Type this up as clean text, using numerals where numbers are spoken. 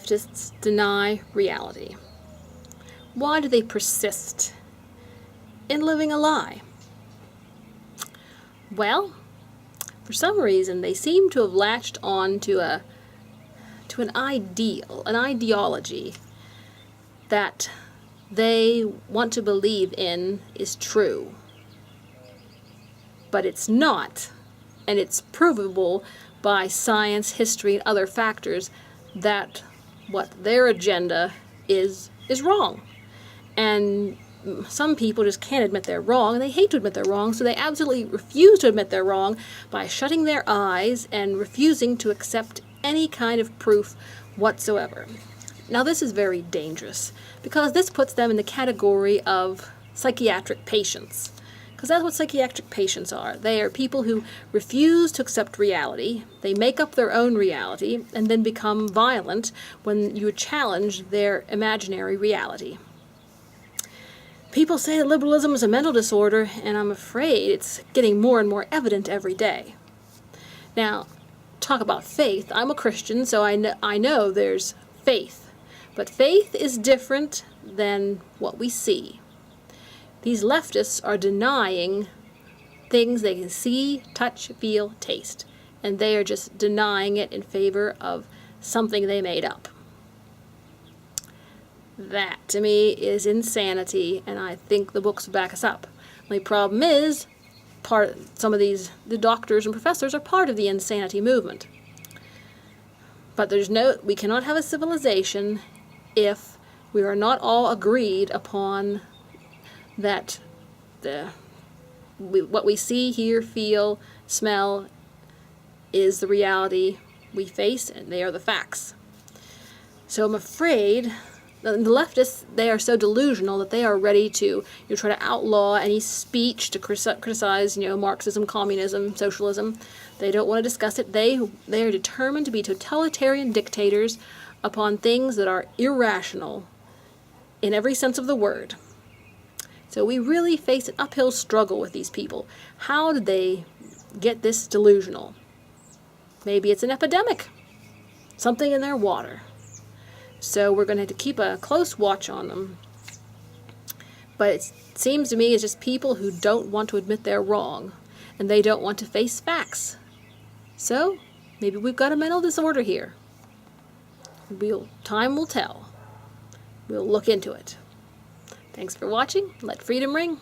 leftists deny reality? Why do they persist in living a lie? Well, for some reason they seem to have latched on to an ideology that they want to believe in is true. But it's not, and it's provable by science, history, and other factors that what their agenda is wrong. And some people just can't admit they're wrong, and they hate to admit they're wrong, so they absolutely refuse to admit they're wrong by shutting their eyes and refusing to accept any kind of proof whatsoever. Now this is very dangerous, because this puts them in the category of psychiatric patients. Because that's what psychiatric patients are. They are people who refuse to accept reality, they make up their own reality, and then become violent when you challenge their imaginary reality. People say that liberalism is a mental disorder, and I'm afraid it's getting more and more evident every day. Now, talk about faith. I'm a Christian, so I know there's faith. But faith is different than what we see. These leftists are denying things they can see, touch, feel, taste. And they are just denying it in favor of something they made up. That, to me, is insanity, and I think the books back us up. The problem is, some of the doctors and professors are part of the insanity movement. But we cannot have a civilization if we are not all agreed upon that what we see, hear, feel, smell is the reality we face, and they are the facts. So I'm afraid the leftists, they are so delusional that they are ready to try to outlaw any speech to criticize Marxism, communism, socialism. They don't want to discuss it. They are determined to be totalitarian dictators upon things that are irrational in every sense of the word. So we really face an uphill struggle with these people. How did they get this delusional? Maybe it's an epidemic, something in their water. So we're going to have to keep a close watch on them. But it seems to me it's just people who don't want to admit they're wrong, and they don't want to face facts. So maybe we've got a mental disorder here. Time will tell. We'll look into it. Thanks for watching. Let freedom ring.